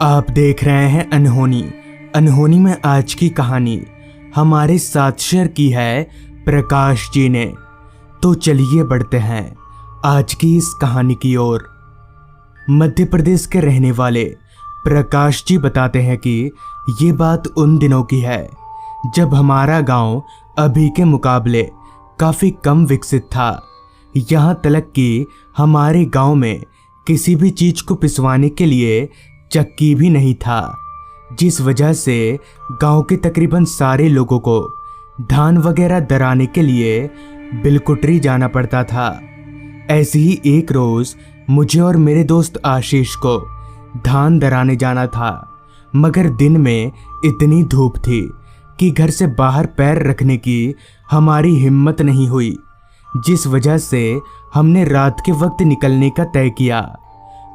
आप देख रहे हैं अनहोनी। अनहोनी में आज की कहानी हमारे साथ शेयर की है प्रकाश जी ने। तो चलिए बढ़ते हैं आज की इस कहानी की ओर। मध्य प्रदेश के रहने वाले प्रकाश जी बताते हैं कि ये बात उन दिनों की है जब हमारा गांव अभी के मुकाबले काफ़ी कम विकसित था। यहाँ तक कि हमारे गांव में किसी भी चीज़ को पिसवाने के लिए चक्की भी नहीं था, जिस वजह से गांव के तकरीबन सारे लोगों को धान वगैरह दराने के लिए बिलकुटरी जाना पड़ता था। ऐसे ही एक रोज़ मुझे और मेरे दोस्त आशीष को धान दराने जाना था, मगर दिन में इतनी धूप थी कि घर से बाहर पैर रखने की हमारी हिम्मत नहीं हुई, जिस वजह से हमने रात के वक्त निकलने का तय किया।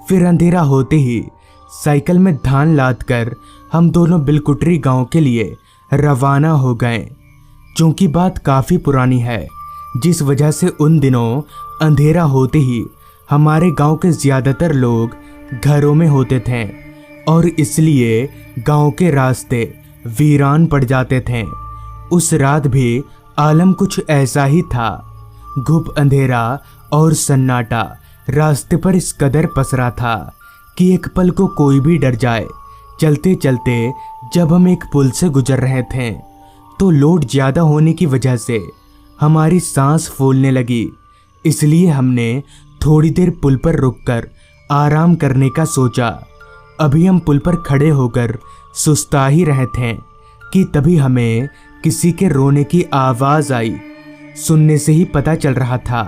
फिर अंधेरा होते ही साइकिल में धान लाद कर हम दोनों बिलकुटरी गांव के लिए रवाना हो गए। चूँकि बात काफ़ी पुरानी है, जिस वजह से उन दिनों अंधेरा होते ही हमारे गांव के ज़्यादातर लोग घरों में होते थे और इसलिए गांव के रास्ते वीरान पड़ जाते थे। उस रात भी आलम कुछ ऐसा ही था। घुप अंधेरा और सन्नाटा रास्ते पर इस कदर पसरा था कि एक पल को कोई भी डर जाए। चलते चलते जब हम एक पुल से गुजर रहे थे तो लोड ज़्यादा होने की वजह से हमारी सांस फूलने लगी, इसलिए हमने थोड़ी देर पुल पर रुककर आराम करने का सोचा। अभी हम पुल पर खड़े होकर सुस्ता ही रहे थे कि तभी हमें किसी के रोने की आवाज़ आई। सुनने से ही पता चल रहा था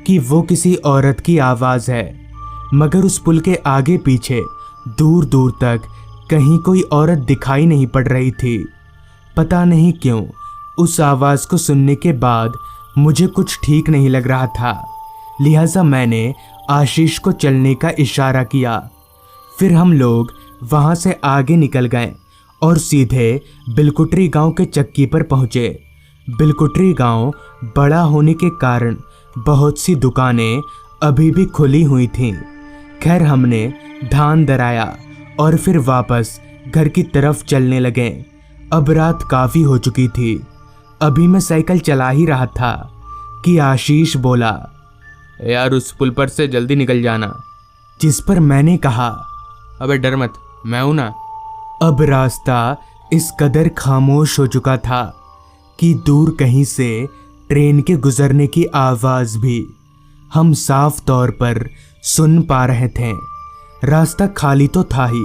कि वो किसी औरत की आवाज़ है, मगर उस पुल के आगे पीछे दूर दूर तक कहीं कोई औरत दिखाई नहीं पड़ रही थी। पता नहीं क्यों उस आवाज़ को सुनने के बाद मुझे कुछ ठीक नहीं लग रहा था, लिहाजा मैंने आशीष को चलने का इशारा किया। फिर हम लोग वहाँ से आगे निकल गए और सीधे बिलकुटरी गांव के चक्की पर पहुँचे। बिलकुटरी गांव बड़ा होने के कारण बहुत सी दुकानें अभी भी खुली हुई थीं। खैर हमने धान दराया और फिर वापस घर की तरफ चलने लगे। अब रात काफ़ी हो चुकी थी। अभी मैं साइकिल चला ही रहा था कि आशीष बोला, यार उस पुल पर से जल्दी निकल जाना। जिस पर मैंने कहा, अबे डर मत, मैं हूं ना। अब रास्ता इस कदर खामोश हो चुका था कि दूर कहीं से ट्रेन के गुजरने की आवाज़ भी हम साफ तौर पर सुन पा रहे थे। रास्ता खाली तो था ही,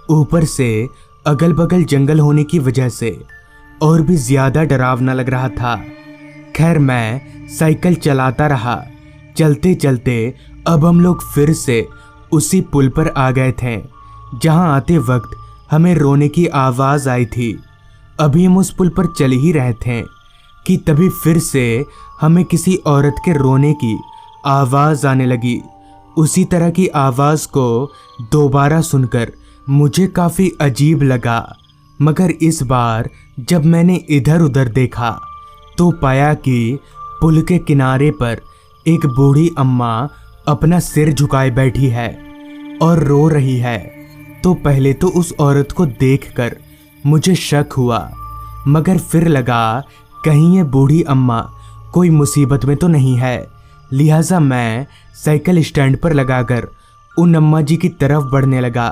ऊपर से अगल बगल जंगल होने की वजह से और भी ज़्यादा डरावना लग रहा था। खैर मैं साइकिल चलाता रहा। चलते चलते अब हम लोग फिर से उसी पुल पर आ गए थे जहां आते वक्त हमें रोने की आवाज़ आई थी। अभी हम उस पुल पर चल ही रहे थे कि तभी फिर से हमें किसी औरत के रोने की आवाज़ आने लगी। उसी तरह की आवाज़ को दोबारा सुनकर मुझे काफ़ी अजीब लगा, मगर इस बार जब मैंने इधर उधर देखा तो पाया कि पुल के किनारे पर एक बूढ़ी अम्मा अपना सिर झुकाए बैठी है और रो रही है। तो पहले तो उस औरत को देखकर मुझे शक हुआ, मगर फिर लगा कहीं ये बूढ़ी अम्मा कोई मुसीबत में तो नहीं है, लिहाजा मैं साइकिल स्टैंड पर लगाकर उन अम्मा जी की तरफ बढ़ने लगा।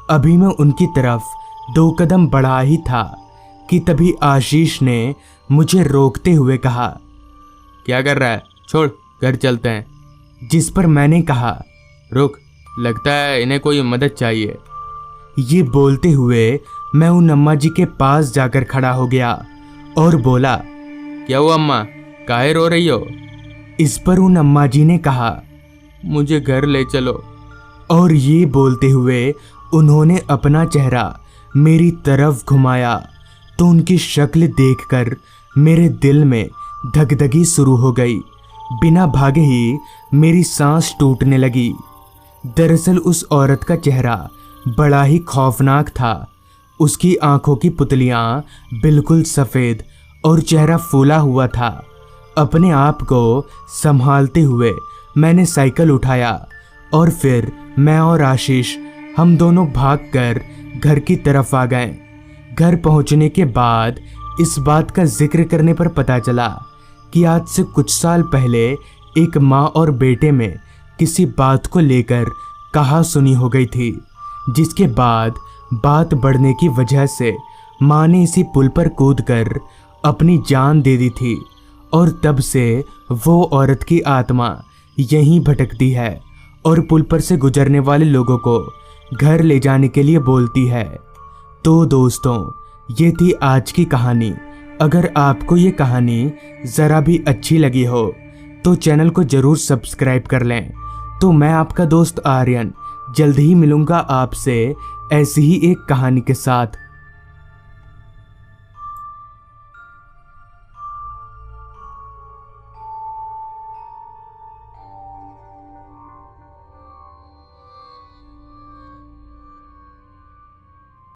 अभी मैं उनकी तरफ 2 कदम बढ़ा ही था कि तभी आशीष ने मुझे रोकते हुए कहा, क्या कर रहा है, छोड़ घर चलते हैं। जिस पर मैंने कहा, रुक, लगता है इन्हें कोई मदद चाहिए। ये बोलते हुए मैं उन अम्मा जी के पास जाकर खड़ा हो गया और बोला, क्या हुआ अम्मा, काहे रो रही हो? इस पर उन अम्मा जी ने कहा, मुझे घर ले चलो। और ये बोलते हुए उन्होंने अपना चेहरा मेरी तरफ घुमाया तो उनकी शक्ल देखकर मेरे दिल में धगधगी शुरू हो गई। बिना भागे ही मेरी सांस टूटने लगी। दरअसल उस औरत का चेहरा बड़ा ही खौफनाक था। उसकी आंखों की पुतलियां बिल्कुल सफ़ेद और चेहरा फूला हुआ था। अपने आप को संभालते हुए मैंने साइकिल उठाया और फिर मैं और आशीष हम दोनों भागकर घर की तरफ आ गए। घर पहुंचने के बाद इस बात का जिक्र करने पर पता चला कि आज से कुछ साल पहले एक माँ और बेटे में किसी बात को लेकर कहा सुनी हो गई थी, जिसके बाद बात बढ़ने की वजह से माँ ने इसी पुल पर कूदकर अपनी जान दे दी थी और तब से वो औरत की आत्मा यहीं भटकती है और पुल पर से गुजरने वाले लोगों को घर ले जाने के लिए बोलती है। तो दोस्तों, ये थी आज की कहानी। अगर आपको ये कहानी ज़रा भी अच्छी लगी हो तो चैनल को ज़रूर सब्सक्राइब कर लें। तो मैं आपका दोस्त आर्यन जल्द ही मिलूँगा आपसे ऐसी ही एक कहानी के साथ।